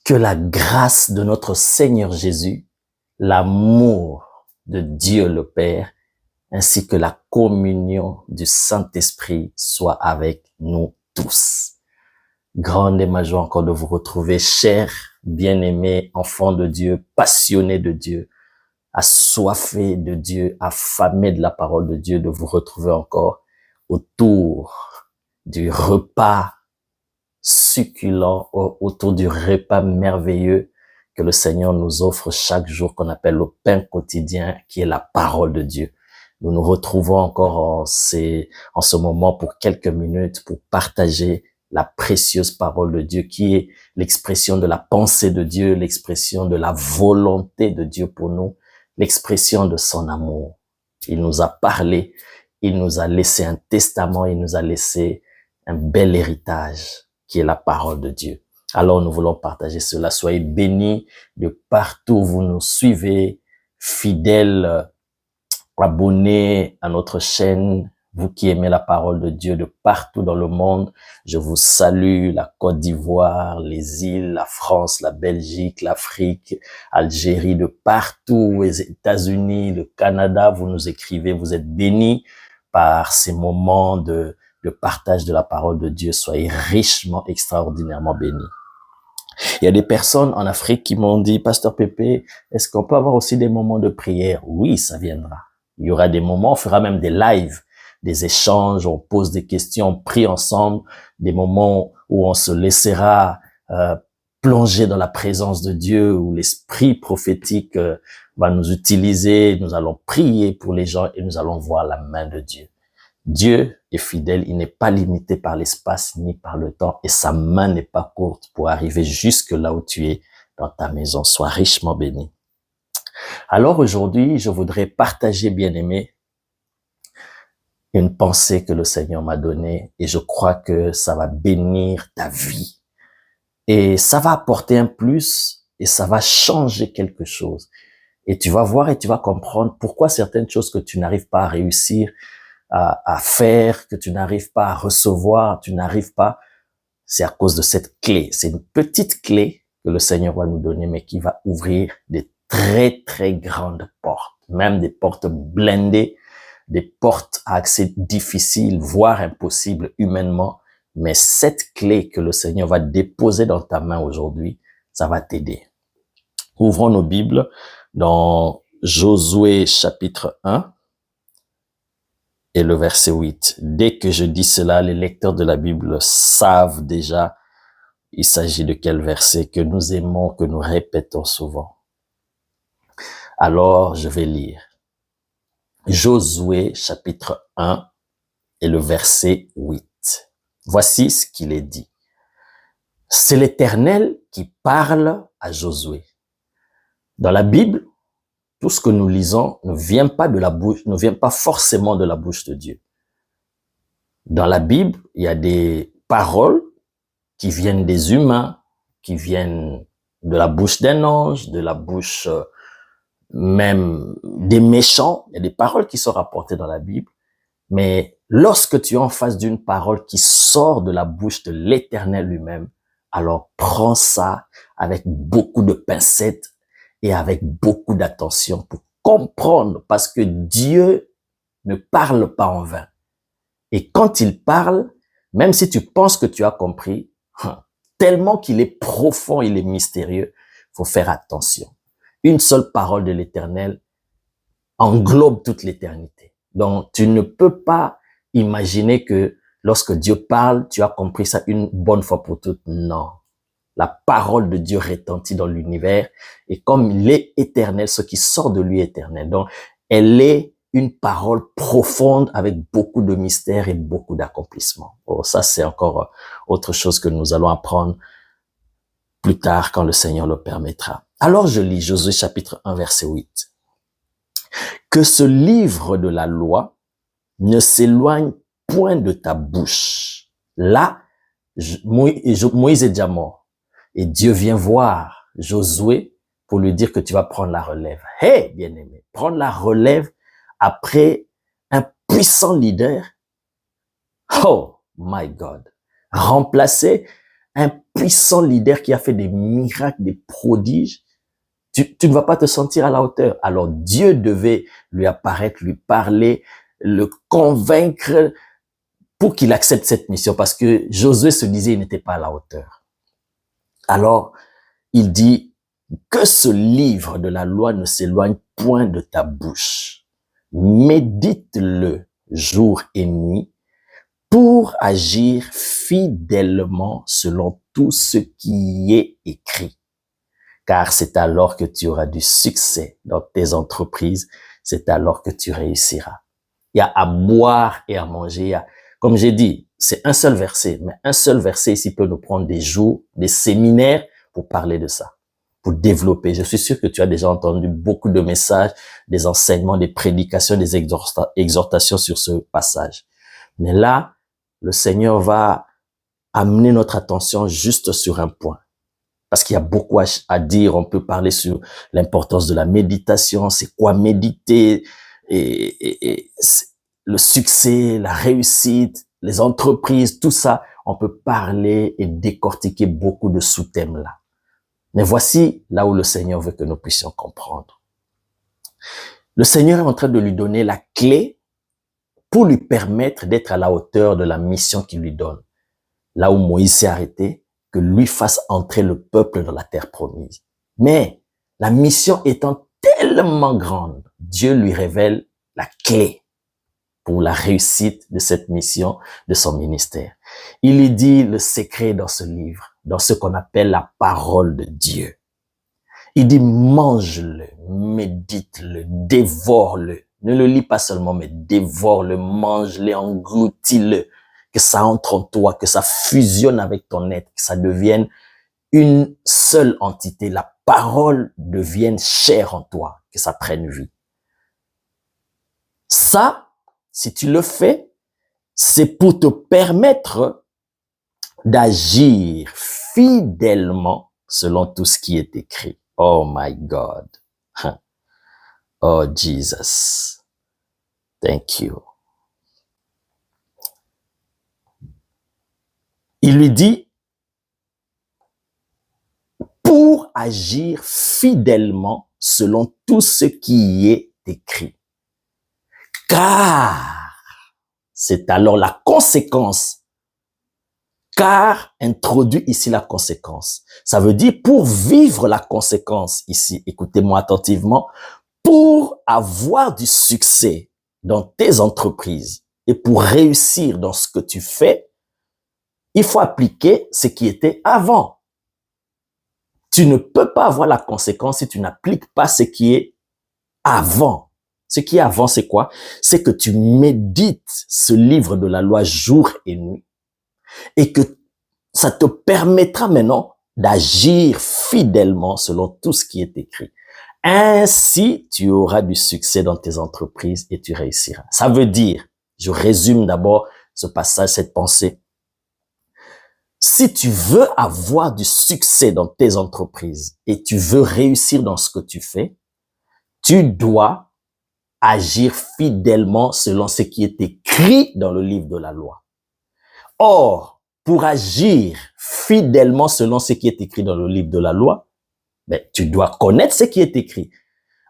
Que la grâce de notre Seigneur Jésus, l'amour de Dieu le Père, ainsi que la communion du Saint-Esprit soit avec nous tous. Grande est ma joie encore de vous retrouver, chers, bien-aimés, enfants de Dieu, passionnés de Dieu, assoiffés de Dieu, affamés de la parole de Dieu, de vous retrouver encore autour du repas succulent, autour du repas merveilleux que le Seigneur nous offre chaque jour, qu'on appelle le pain quotidien, qui est la parole de Dieu. Nous nous retrouvons encore en ce moment pour quelques minutes pour partager la précieuse parole de Dieu, qui est l'expression de la pensée de Dieu, l'expression de la volonté de Dieu pour nous, l'expression de son amour. Il nous a parlé, il nous a laissé un testament, il nous a laissé un bel héritage, qui est la parole de Dieu. Alors nous voulons partager cela. Soyez bénis de partout où vous nous suivez, fidèles, abonnés à notre chaîne, vous qui aimez la parole de Dieu de partout dans le monde. Je vous salue, la Côte d'Ivoire, les îles, la France, la Belgique, l'Afrique, Algérie, de partout, les États-Unis, le Canada. Vous nous écrivez, vous êtes bénis par ces moments de partage de la parole de Dieu. Soyez richement, extraordinairement bénis. Il y a des personnes en Afrique qui m'ont dit, Pasteur Pépé, est-ce qu'on peut avoir aussi des moments de prière? Oui, ça viendra. Il y aura des moments, on fera même des lives, des échanges, on pose des questions, on prie ensemble, des moments où on se laissera plonger dans la présence de Dieu, où l'esprit prophétique va nous utiliser, nous allons prier pour les gens et nous allons voir la main de Dieu. Dieu est fidèle, il n'est pas limité par l'espace ni par le temps et sa main n'est pas courte pour arriver jusque là où tu es dans ta maison. Sois richement béni. Alors aujourd'hui, je voudrais partager, bien-aimé, une pensée que le Seigneur m'a donnée et je crois que ça va bénir ta vie. Et ça va apporter un plus et ça va changer quelque chose. Et tu vas voir et tu vas comprendre pourquoi certaines choses que tu n'arrives pas à réussir à faire, que tu n'arrives pas à recevoir, tu n'arrives pas, c'est à cause de cette clé. C'est une petite clé que le Seigneur va nous donner, mais qui va ouvrir des très, très grandes portes, même des portes blindées, des portes à accès difficile, voire impossible humainement. Mais cette clé que le Seigneur va déposer dans ta main aujourd'hui, ça va t'aider. Ouvrons nos Bibles dans Josué chapitre 1. Et le verset 8. Dès que je dis cela, les lecteurs de la Bible savent déjà il s'agit de quel verset que nous aimons, que nous répétons souvent. Alors, je vais lire. Josué, chapitre 1, et le verset 8. Voici ce qu'il est dit. C'est l'Éternel qui parle à Josué. Dans la Bible, tout ce que nous lisons ne vient pas forcément de la bouche de Dieu. Dans la Bible, il y a des paroles qui viennent des humains, qui viennent de la bouche d'un ange, de la bouche même des méchants. Il y a des paroles qui sont rapportées dans la Bible. Mais lorsque tu es en face d'une parole qui sort de la bouche de l'Éternel lui-même, alors prends ça avec beaucoup de pincettes et avec beaucoup d'attention pour comprendre, parce que Dieu ne parle pas en vain. Et quand il parle, même si tu penses que tu as compris, tellement qu'il est profond, il est mystérieux, faut faire attention. Une seule parole de l'Éternel englobe toute l'éternité. Donc, tu ne peux pas imaginer que lorsque Dieu parle, tu as compris ça une bonne fois pour toutes. Non. La parole de Dieu retentit dans l'univers et comme il est éternel, ce qui sort de lui est éternel. Donc, elle est une parole profonde avec beaucoup de mystère et beaucoup d'accomplissement. Oh, ça, c'est encore autre chose que nous allons apprendre plus tard quand le Seigneur le permettra. Alors, je lis Josué chapitre 1, verset 8. Que ce livre de la loi ne s'éloigne point de ta bouche. Là, Moïse est déjà mort. Et Dieu vient voir Josué pour lui dire que tu vas prendre la relève. Hey, bien-aimé, prendre la relève après un puissant leader. Oh, my God. Remplacer un puissant leader qui a fait des miracles, des prodiges, tu ne vas pas te sentir à la hauteur. Alors Dieu devait lui apparaître, lui parler, le convaincre pour qu'il accepte cette mission, parce que Josué se disait qu'il n'était pas à la hauteur. Alors, il dit que ce livre de la loi ne s'éloigne point de ta bouche. Médite-le jour et nuit pour agir fidèlement selon tout ce qui y est écrit. Car c'est alors que tu auras du succès dans tes entreprises, c'est alors que tu réussiras. Il y a à boire et à manger. Comme j'ai dit, c'est un seul verset, mais un seul verset ici peut nous prendre des jours, des séminaires pour parler de ça, pour développer. Je suis sûr que tu as déjà entendu beaucoup de messages, des enseignements, des prédications, des exhortations sur ce passage. Mais là, le Seigneur va amener notre attention juste sur un point. Parce qu'il y a beaucoup à dire. On peut parler sur l'importance de la méditation, c'est quoi méditer, et le succès, la réussite, les entreprises, tout ça. On peut parler et décortiquer beaucoup de sous-thèmes là. Mais voici là où le Seigneur veut que nous puissions comprendre. Le Seigneur est en train de lui donner la clé pour lui permettre d'être à la hauteur de la mission qu'il lui donne. Là où Moïse s'est arrêté, que lui fasse entrer le peuple dans la terre promise. Mais la mission étant tellement grande, Dieu lui révèle la clé pour la réussite de cette mission, de son ministère. Il lui dit le secret dans ce livre, dans ce qu'on appelle la parole de Dieu. Il dit mange-le, médite-le, dévore-le. Ne le lis pas seulement, mais dévore-le, mange-le, engloutis-le. Que ça entre en toi, que ça fusionne avec ton être, que ça devienne une seule entité. La parole devienne chair en toi, que ça prenne vie. Ça, si tu le fais, c'est pour te permettre d'agir fidèlement selon tout ce qui est écrit. Oh my God. Oh Jesus. Thank you. Il lui dit, pour agir fidèlement selon tout ce qui y est écrit. Car, c'est alors la conséquence. Car introduit ici la conséquence. Ça veut dire pour vivre la conséquence ici, écoutez-moi attentivement, pour avoir du succès dans tes entreprises et pour réussir dans ce que tu fais, il faut appliquer ce qui était avant. Tu ne peux pas avoir la conséquence si tu n'appliques pas ce qui est avant. Ce qui est avant, c'est quoi? C'est que tu médites ce livre de la loi jour et nuit et que ça te permettra maintenant d'agir fidèlement selon tout ce qui est écrit. Ainsi, tu auras du succès dans tes entreprises et tu réussiras. Ça veut dire, je résume d'abord ce passage, cette pensée. Si tu veux avoir du succès dans tes entreprises et tu veux réussir dans ce que tu fais, tu dois agir fidèlement selon ce qui est écrit dans le livre de la loi. Or, pour agir fidèlement selon ce qui est écrit dans le livre de la loi, tu dois connaître ce qui est écrit.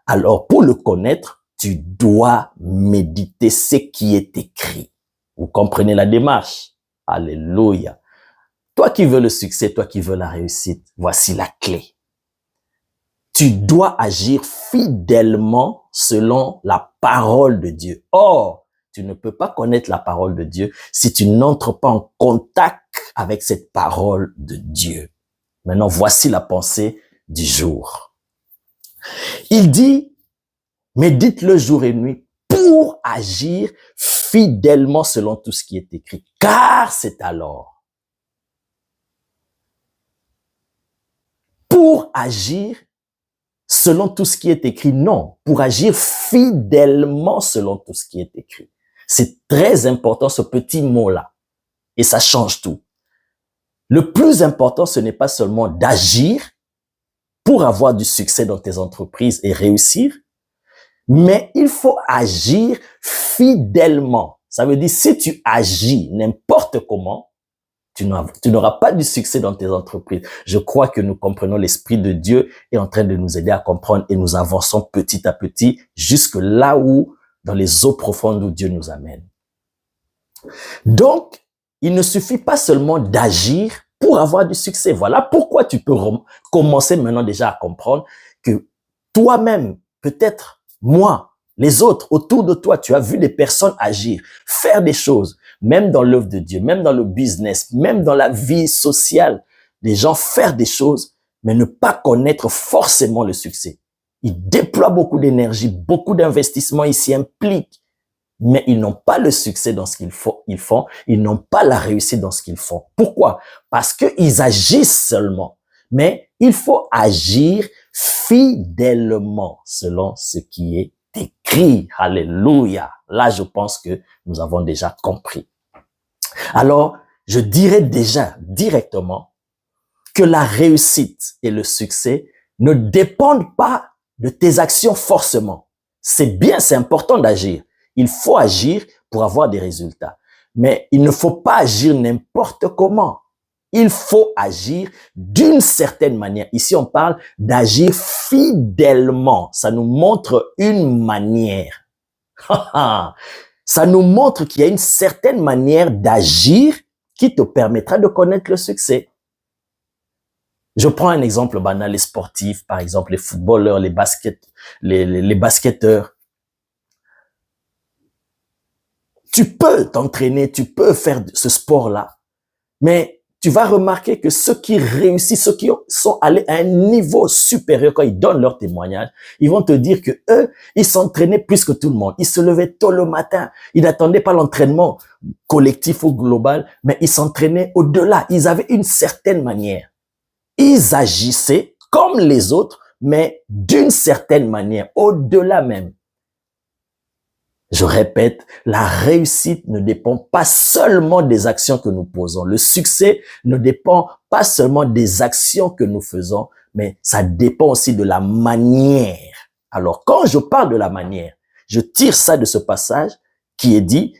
Alors, pour le connaître, tu dois méditer ce qui est écrit. Vous comprenez la démarche? Alléluia. Toi qui veux le succès, toi qui veux la réussite, voici la clé. Tu dois agir fidèlement selon la parole de Dieu. Or, tu ne peux pas connaître la parole de Dieu si tu n'entres pas en contact avec cette parole de Dieu. Maintenant, voici la pensée du jour. Il dit, médite le jour et nuit pour agir fidèlement selon tout ce qui est écrit. Car c'est alors pour agir selon tout ce qui est écrit, non, pour agir fidèlement selon tout ce qui est écrit. C'est très important ce petit mot-là et ça change tout. Le plus important, ce n'est pas seulement d'agir pour avoir du succès dans tes entreprises et réussir, mais il faut agir fidèlement. Ça veut dire si tu agis n'importe comment, tu n'auras pas du succès dans tes entreprises. Je crois que nous comprenons l'Esprit de Dieu est en train de nous aider à comprendre et nous avançons petit à petit jusque là où, dans les eaux profondes où Dieu nous amène. Donc, il ne suffit pas seulement d'agir pour avoir du succès. Voilà pourquoi tu peux commencer maintenant déjà à comprendre que toi-même, peut-être moi, les autres autour de toi, tu as vu des personnes agir, faire des choses, même dans l'œuvre de Dieu, même dans le business, même dans la vie sociale, des gens faire des choses, mais ne pas connaître forcément le succès. Ils déploient beaucoup d'énergie, beaucoup d'investissements, ils s'y impliquent, mais ils n'ont pas le succès dans ce qu'ils font, ils n'ont pas la réussite dans ce qu'ils font. Pourquoi? Parce qu'ils agissent seulement, mais il faut agir fidèlement selon ce qui est écrit. Alléluia. Là, je pense que nous avons déjà compris. Alors, je dirais déjà directement que la réussite et le succès ne dépendent pas de tes actions forcément. C'est bien, c'est important d'agir. Il faut agir pour avoir des résultats. Mais il ne faut pas agir n'importe comment. Il faut agir d'une certaine manière. Ici, on parle d'agir fidèlement. Ça nous montre une manière. Ça nous montre qu'il y a une certaine manière d'agir qui te permettra de connaître le succès. Je prends un exemple banal, les sportifs, par exemple, les footballeurs, les basketteurs. Tu peux t'entraîner, tu peux faire ce sport-là, mais tu vas remarquer que ceux qui réussissent, ceux qui sont allés à un niveau supérieur, quand ils donnent leur témoignage, ils vont te dire que eux, ils s'entraînaient plus que tout le monde. Ils se levaient tôt le matin. Ils n'attendaient pas l'entraînement collectif ou global, mais ils s'entraînaient au-delà. Ils avaient une certaine manière. Ils agissaient comme les autres, mais d'une certaine manière, au-delà même. Je répète, la réussite ne dépend pas seulement des actions que nous posons. Le succès ne dépend pas seulement des actions que nous faisons, mais ça dépend aussi de la manière. Alors, quand je parle de la manière, je tire ça de ce passage qui est dit,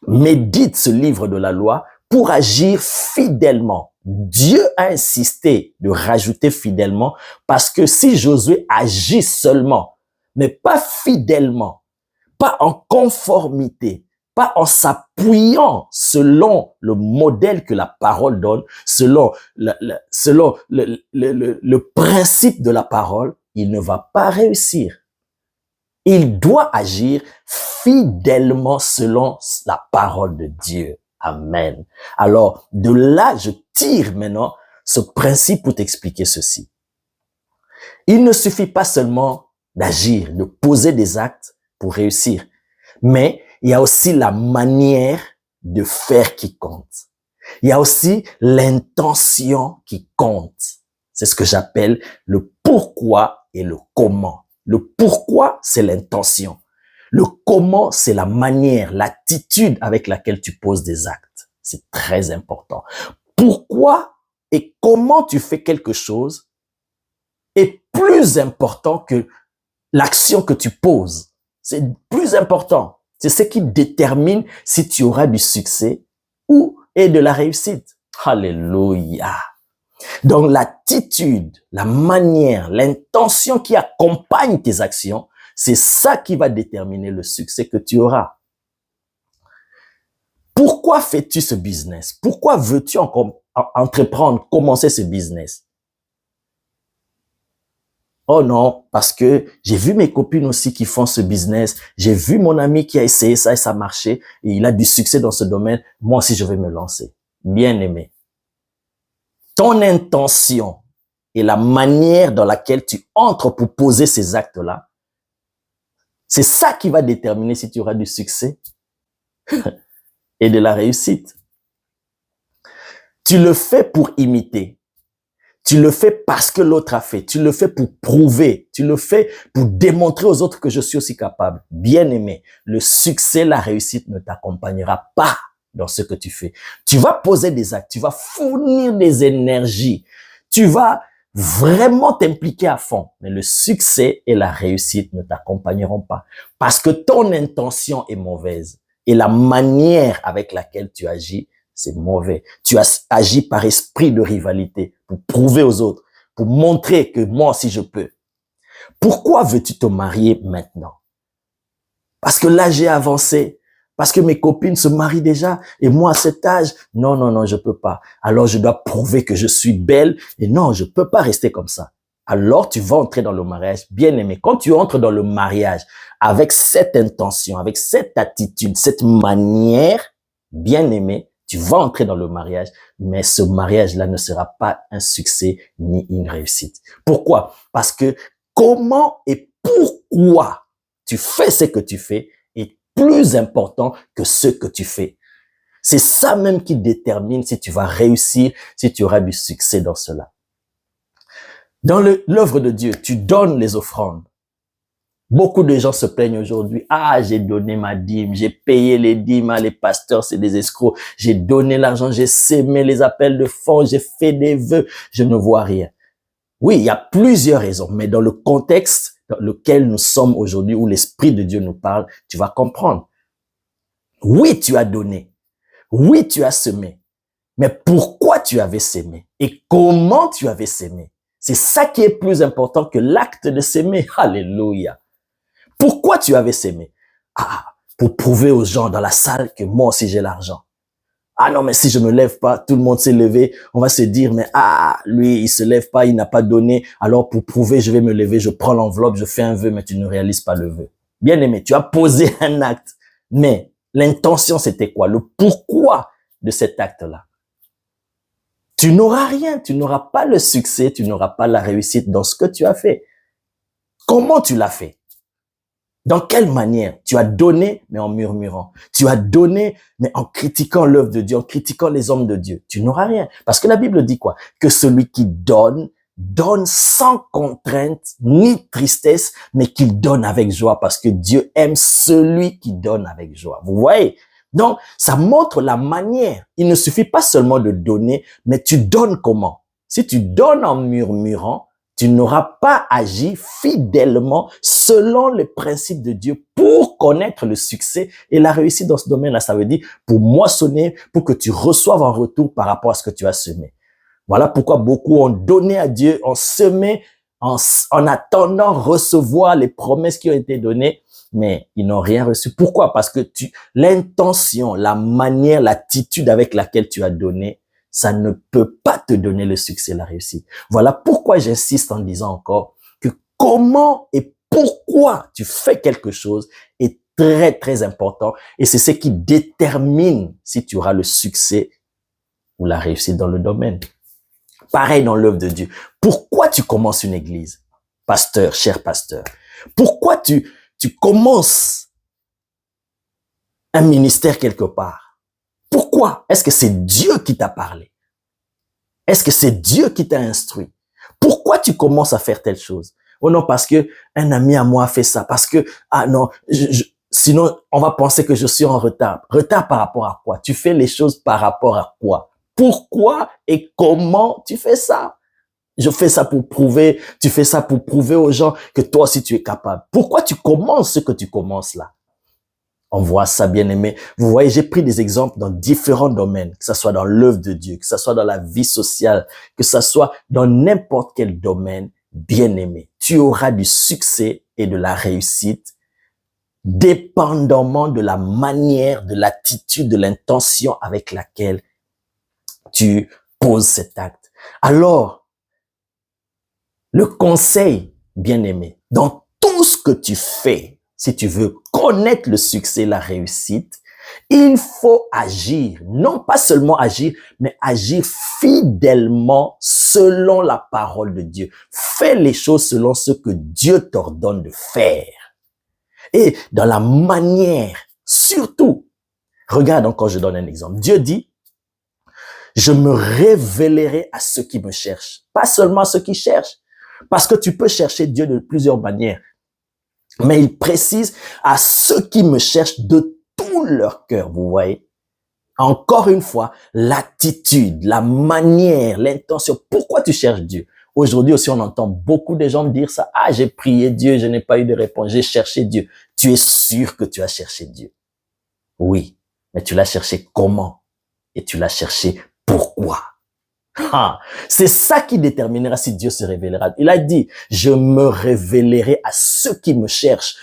médite ce livre de la loi pour agir fidèlement. Dieu a insisté de rajouter fidèlement parce que si Josué agit seulement, mais pas fidèlement, pas en conformité, pas en s'appuyant selon le modèle que la parole donne, selon le principe de la parole, il ne va pas réussir. Il doit agir fidèlement selon la parole de Dieu. Amen. Alors, de là, je tire maintenant ce principe pour t'expliquer ceci. Il ne suffit pas seulement d'agir, de poser des actes pour réussir. Mais il y a aussi la manière de faire qui compte. Il y a aussi l'intention qui compte. C'est ce que j'appelle le pourquoi et le comment. Le pourquoi, c'est l'intention. Le comment, c'est la manière, l'attitude avec laquelle tu poses des actes. C'est très important. Pourquoi et comment tu fais quelque chose est plus important que l'action que tu poses. C'est plus important. C'est ce qui détermine si tu auras du succès ou et de la réussite. Alléluia. Donc l'attitude, la manière, l'intention qui accompagne tes actions, c'est ça qui va déterminer le succès que tu auras. Pourquoi fais-tu ce business? Pourquoi veux-tu entreprendre, commencer ce business? Oh non, parce que j'ai vu mes copines aussi qui font ce business. J'ai vu mon ami qui a essayé ça et ça a marché. Et il a du succès dans ce domaine. Moi aussi, je vais me lancer. Bien aimé. Ton intention et la manière dans laquelle tu entres pour poser ces actes-là, c'est ça qui va déterminer si tu auras du succès et de la réussite. Tu le fais pour imiter. Tu le fais parce que l'autre a fait. Tu le fais pour prouver. Tu le fais pour démontrer aux autres que je suis aussi capable. Bien aimé, le succès, la réussite ne t'accompagnera pas dans ce que tu fais. Tu vas poser des actes. Tu vas fournir des énergies. Tu vas vraiment t'impliquer à fond. Mais le succès et la réussite ne t'accompagneront pas. Parce que ton intention est mauvaise. Et la manière avec laquelle tu agis, c'est mauvais. Tu as agi par esprit de rivalité pour prouver aux autres, pour montrer que moi aussi je peux. Pourquoi veux-tu te marier maintenant? Parce que l'âge est avancé, parce que mes copines se marient déjà et moi à cet âge, non, non, non, je peux pas. Alors je dois prouver que je suis belle et non, je peux pas rester comme ça. Alors tu vas entrer dans le mariage, bien aimé. Quand tu entres dans le mariage avec cette intention, avec cette attitude, cette manière, bien aimé, tu vas entrer dans le mariage, mais ce mariage-là ne sera pas un succès ni une réussite. Pourquoi? Parce que comment et pourquoi tu fais ce que tu fais est plus important que ce que tu fais. C'est ça même qui détermine si tu vas réussir, si tu auras du succès dans cela. Dans l'œuvre de Dieu, tu donnes les offrandes. Beaucoup de gens se plaignent aujourd'hui. Ah, j'ai donné ma dîme, j'ai payé les dîmes, les pasteurs, c'est des escrocs. J'ai donné l'argent, j'ai sémé les appels de fonds, j'ai fait des vœux, je ne vois rien. Oui, il y a plusieurs raisons, mais dans le contexte dans lequel nous sommes aujourd'hui, où l'Esprit de Dieu nous parle, tu vas comprendre. Oui, tu as donné. Oui, tu as semé. Mais pourquoi tu avais sémé? Et comment tu avais sémé? C'est ça qui est plus important que l'acte de s'aimer. Alléluia. Pourquoi tu avais s'aimé? Ah, pour prouver aux gens dans la salle que moi aussi j'ai l'argent. Ah non, mais si je me lève pas, tout le monde s'est levé. On va se dire, mais lui, il se lève pas, il n'a pas donné. Alors pour prouver, je vais me lever, je prends l'enveloppe, je fais un vœu, mais tu ne réalises pas le vœu. Bien aimé, tu as posé un acte. Mais l'intention, c'était quoi? Le pourquoi de cet acte-là? Tu n'auras rien, tu n'auras pas le succès, tu n'auras pas la réussite dans ce que tu as fait. Comment tu l'as fait? Dans quelle manière? Tu as donné, mais en murmurant. Tu as donné, mais en critiquant l'œuvre de Dieu, en critiquant les hommes de Dieu. Tu n'auras rien. Parce que la Bible dit quoi? Que celui qui donne, donne sans contrainte ni tristesse, mais qu'il donne avec joie parce que Dieu aime celui qui donne avec joie. Vous voyez? Donc, ça montre la manière. Il ne suffit pas seulement de donner, mais tu donnes comment? Si tu donnes en murmurant, tu n'auras pas agi fidèlement selon les principes de Dieu pour connaître le succès et la réussite dans ce domaine-là. Ça veut dire pour moissonner, pour que tu reçoives en retour par rapport à ce que tu as semé. Voilà pourquoi beaucoup ont donné à Dieu, ont semé en attendant recevoir les promesses qui ont été données, mais ils n'ont rien reçu. Pourquoi? Parce que l'intention, la manière, l'attitude avec laquelle tu as donné, ça ne peut pas te donner le succès, la réussite. Voilà pourquoi j'insiste en disant encore que comment et pourquoi tu fais quelque chose est très, très important et c'est ce qui détermine si tu auras le succès ou la réussite dans le domaine. Pareil dans l'œuvre de Dieu. Pourquoi tu commences une église, pasteur, cher pasteur? Pourquoi tu commences un ministère quelque part? Pourquoi? Est-ce que c'est Dieu qui t'a parlé? Est-ce que c'est Dieu qui t'a instruit? Pourquoi tu commences à faire telle chose? Oh non, parce que un ami à moi a fait ça. Parce que, ah non, sinon on va penser que je suis en retard. Retard par rapport à quoi? Tu fais les choses par rapport à quoi? Pourquoi et comment tu fais ça? Je fais ça pour prouver, tu fais ça pour prouver aux gens que toi aussi tu es capable. Pourquoi tu commences ce que tu commences là? On voit ça, bien aimé. Vous voyez, j'ai pris des exemples dans différents domaines, que ce soit dans l'œuvre de Dieu, que ce soit dans la vie sociale, que ce soit dans n'importe quel domaine, bien aimé. Tu auras du succès et de la réussite, dépendamment de la manière, de l'attitude, de l'intention avec laquelle tu poses cet acte. Alors, le conseil, bien aimé, dans tout ce que tu fais, si tu veux connaître le succès, la réussite, il faut agir, non pas seulement agir, mais agir fidèlement selon la parole de Dieu. Fais les choses selon ce que Dieu t'ordonne de faire. Et dans la manière, surtout, regarde encore, je donne un exemple. Dieu dit, je me révélerai à ceux qui me cherchent, pas seulement à ceux qui cherchent, parce que tu peux chercher Dieu de plusieurs manières. Mais il précise à ceux qui me cherchent de tout leur cœur, vous voyez. Encore une fois, l'attitude, la manière, l'intention. Pourquoi tu cherches Dieu? Aujourd'hui aussi, on entend beaucoup de gens dire ça. Ah, j'ai prié Dieu, je n'ai pas eu de réponse, j'ai cherché Dieu. Tu es sûr que tu as cherché Dieu? Oui, mais tu l'as cherché comment? et tu l'as cherché. Pourquoi? Ah, c'est ça qui déterminera si Dieu se révélera. Il a dit, je me révélerai à ceux qui me cherchent,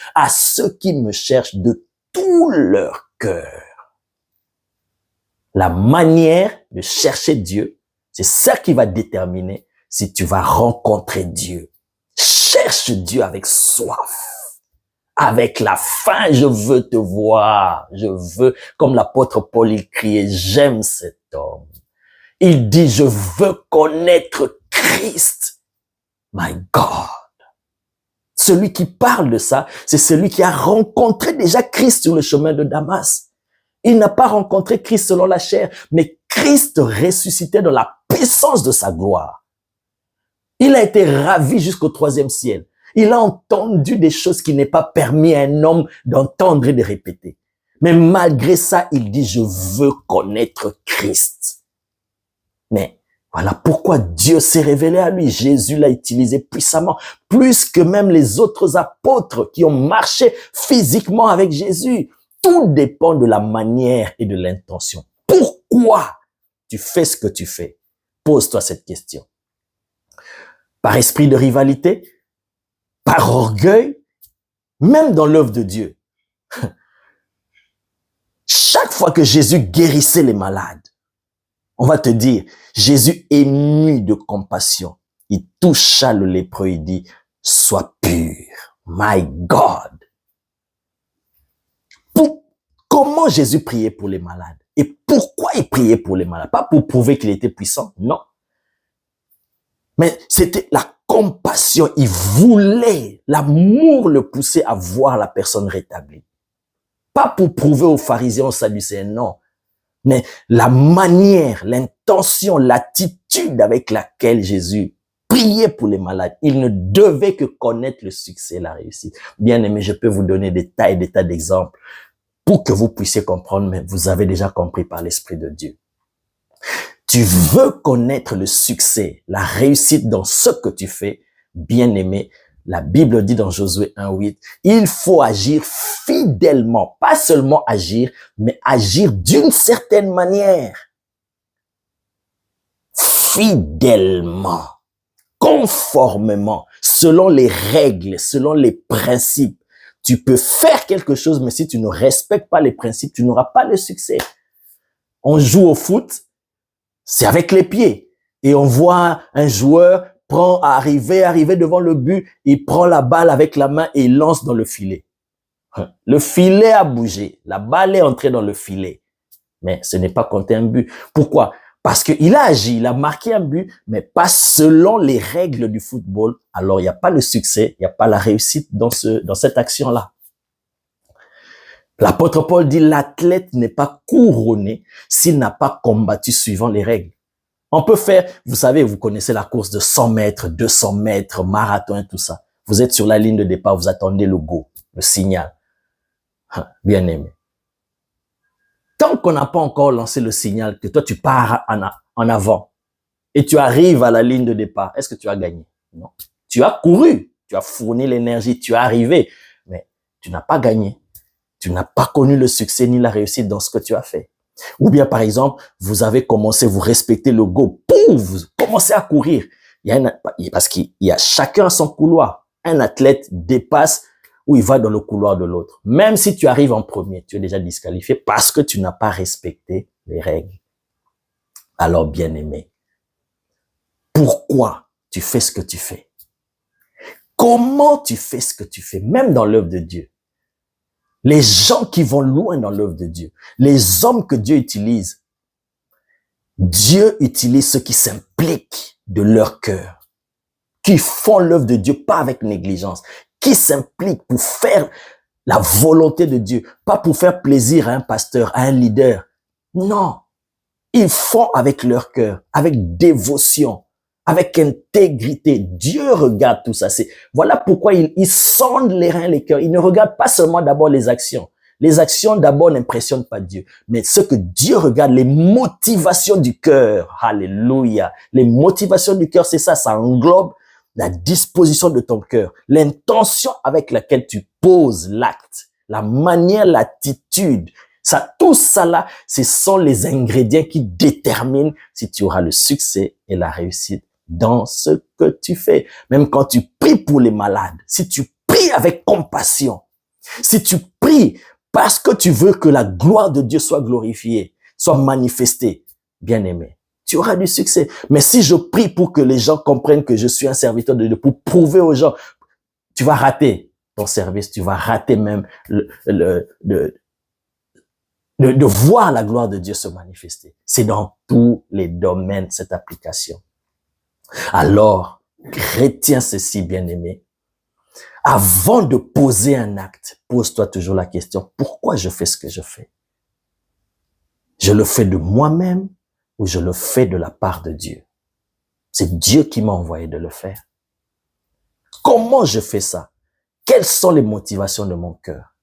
de tout leur cœur. La manière de chercher Dieu, c'est ça qui va déterminer si tu vas rencontrer Dieu. Cherche Dieu avec soif, avec la faim. Je veux te voir. Je veux, comme l'apôtre Paul, il criait, j'aime cet homme. Il dit, je veux connaître Christ. My God. Celui qui parle de ça, c'est celui qui a rencontré déjà Christ sur le chemin de Damas. Il n'a pas rencontré Christ selon la chair, mais Christ ressuscité dans la puissance de sa gloire. Il a été ravi jusqu'au 3e ciel. Il a entendu des choses qui n'est pas permis à un homme d'entendre et de répéter. Mais malgré ça, il dit, je veux connaître Christ. Mais voilà pourquoi Dieu s'est révélé à lui. Jésus l'a utilisé puissamment, plus que même les autres apôtres qui ont marché physiquement avec Jésus. Tout dépend de la manière et de l'intention. Pourquoi tu fais ce que tu fais? Pose-toi cette question. Par esprit de rivalité? Par orgueil? Même dans l'œuvre de Dieu. Chaque fois que Jésus guérissait les malades, on va te dire, Jésus ému de compassion, il toucha le lépreux, il dit, sois pur. My God. Comment Jésus priait pour les malades? Et pourquoi il priait pour les malades? Pas pour prouver qu'il était puissant, non. Mais c'était la compassion. Il voulait, l'amour le poussait à voir la personne rétablie. Pas pour prouver aux pharisiens, aux sadducéens, non. Mais la manière, l'intention, l'attitude avec laquelle Jésus priait pour les malades, il ne devait que connaître le succès, la réussite. Bien aimé, je peux vous donner des tas et des tas d'exemples pour que vous puissiez comprendre, mais vous avez déjà compris par l'Esprit de Dieu. Tu veux connaître le succès, la réussite dans ce que tu fais, bien aimé. La Bible dit dans Josué 1:8, il faut agir fidèlement, pas seulement agir, mais agir d'une certaine manière. Fidèlement, conformément, selon les règles, selon les principes. Tu peux faire quelque chose, mais si tu ne respectes pas les principes, tu n'auras pas le succès. On joue au foot, c'est avec les pieds. Et on voit un joueur arriver devant le but, il prend la balle avec la main et il lance dans le filet. Le filet a bougé, la balle est entrée dans le filet. Mais ce n'est pas compté un but. Pourquoi? Parce qu'il a agi, il a marqué un but, mais pas selon les règles du football. Alors, il n'y a pas le succès, il n'y a pas la réussite dans cette action-là. L'apôtre Paul dit, l'athlète n'est pas couronné s'il n'a pas combattu suivant les règles. On peut faire, vous savez, vous connaissez la course de 100 mètres, 200 mètres, marathon et tout ça. Vous êtes sur la ligne de départ, vous attendez le go, le signal. Bien aimé. Tant qu'on n'a pas encore lancé le signal, que toi tu pars en avant et tu arrives à la ligne de départ, est-ce que tu as gagné? Non. Tu as couru, tu as fourni l'énergie, tu es arrivé, mais tu n'as pas gagné. Tu n'as pas connu le succès ni la réussite dans ce que tu as fait. Ou bien, par exemple, vous avez commencé, vous respectez le go, pouf, vous commencez à courir. Parce qu'il y a chacun son couloir. Un athlète dépasse ou il va dans le couloir de l'autre. Même si tu arrives en premier, tu es déjà disqualifié parce que tu n'as pas respecté les règles. Alors, bien aimé, pourquoi tu fais ce que tu fais? Comment tu fais ce que tu fais, même dans l'œuvre de Dieu? Les gens qui vont loin dans l'œuvre de Dieu, les hommes que Dieu utilise ceux qui s'impliquent de leur cœur, qui font l'œuvre de Dieu, pas avec négligence, qui s'impliquent pour faire la volonté de Dieu, pas pour faire plaisir à un pasteur, à un leader. Non, ils font avec leur cœur, avec dévotion, avec intégrité. Dieu regarde tout ça. Voilà pourquoi il sonde les reins, les cœurs. Il ne regarde pas seulement d'abord les actions. Les actions d'abord n'impressionnent pas Dieu. Mais ce que Dieu regarde, les motivations du cœur. Alléluia. Les motivations du cœur, c'est ça. Ça englobe la disposition de ton cœur, l'intention avec laquelle tu poses l'acte, la manière, l'attitude. Ça, tout ça là, ce sont les ingrédients qui déterminent si tu auras le succès et la réussite dans ce que tu fais. Même quand tu pries pour les malades, si tu pries avec compassion, si tu pries parce que tu veux que la gloire de Dieu soit glorifiée, soit manifestée, bien-aimé, tu auras du succès. Mais si je prie pour que les gens comprennent que je suis un serviteur de Dieu, pour prouver aux gens, tu vas rater ton service, tu vas rater même de voir la gloire de Dieu se manifester. C'est dans tous les domaines, cette application. Alors, retiens ceci, bien-aimé. Avant de poser un acte, pose-toi toujours la question, pourquoi je fais ce que je fais? Je le fais de moi-même ou je le fais de la part de Dieu? C'est Dieu qui m'a envoyé de le faire. Comment je fais ça? Quelles sont les motivations de mon cœur?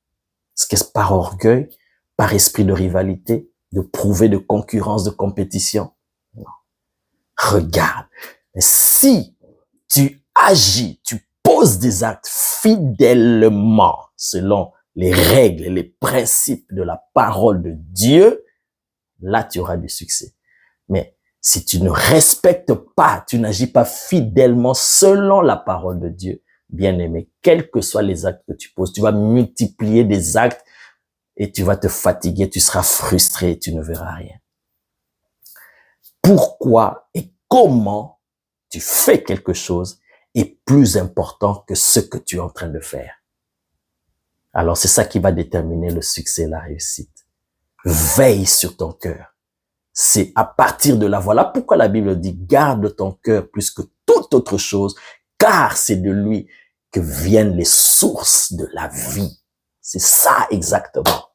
Est-ce que c'est par orgueil, par esprit de rivalité, de prouver, de concurrence, de compétition? Non. Regarde. Si tu agis, tu poses des actes fidèlement selon les règles et les principes de la parole de Dieu, là tu auras du succès. Mais si tu ne respectes pas, tu n'agis pas fidèlement selon la parole de Dieu, bien-aimé, quels que soient les actes que tu poses, tu vas multiplier des actes et tu vas te fatiguer, tu seras frustré, tu ne verras rien. Pourquoi et comment tu fais quelque chose est plus important que ce que tu es en train de faire. Alors c'est ça qui va déterminer le succès et la réussite. Veille sur ton cœur. C'est à partir de là, voilà pourquoi la Bible dit garde ton cœur plus que toute autre chose, car c'est de lui que viennent les sources de la vie. C'est ça exactement.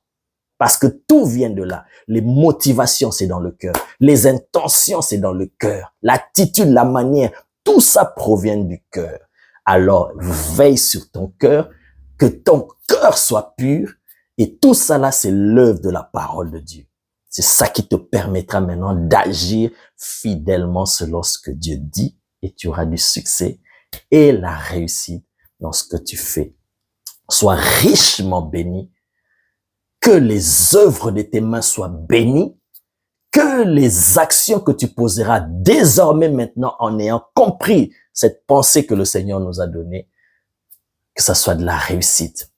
Parce que tout vient de là. Les motivations, c'est dans le cœur. Les intentions, c'est dans le cœur. L'attitude, la manière, tout ça provient du cœur. Alors, veille sur ton cœur, que ton cœur soit pur. Et tout ça là, c'est l'œuvre de la parole de Dieu. C'est ça qui te permettra maintenant d'agir fidèlement selon ce que Dieu dit. Et tu auras du succès et la réussite dans ce que tu fais. Sois richement béni. Que les œuvres de tes mains soient bénies, que les actions que tu poseras désormais maintenant en ayant compris cette pensée que le Seigneur nous a donnée, que ça soit de la réussite.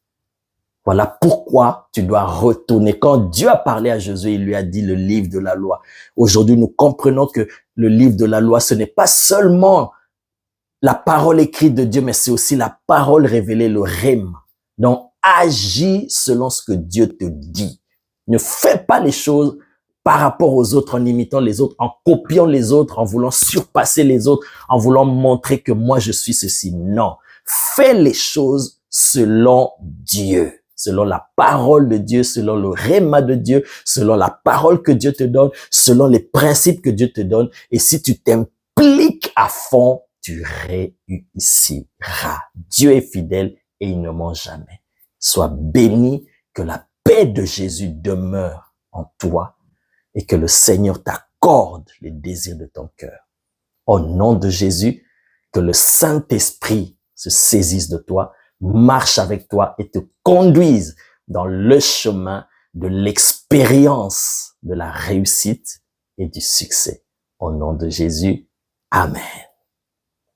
Voilà pourquoi tu dois retourner. Quand Dieu a parlé à Josué, il lui a dit le livre de la loi. Aujourd'hui, nous comprenons que le livre de la loi, ce n'est pas seulement la parole écrite de Dieu, mais c'est aussi la parole révélée, le rhéma. Donc, agis selon ce que Dieu te dit. Ne fais pas les choses par rapport aux autres, en imitant les autres, en copiant les autres, en voulant surpasser les autres, en voulant montrer que moi je suis ceci. Non. Fais les choses selon Dieu, selon la parole de Dieu, selon le rhéma de Dieu, selon la parole que Dieu te donne, selon les principes que Dieu te donne. Et si tu t'impliques à fond, tu réussiras. Dieu est fidèle et il ne ment jamais. Sois béni, que la paix de Jésus demeure en toi et que le Seigneur t'accorde les désirs de ton cœur. Au nom de Jésus, que le Saint-Esprit se saisisse de toi, marche avec toi et te conduise dans le chemin de l'expérience de la réussite et du succès. Au nom de Jésus, Amen.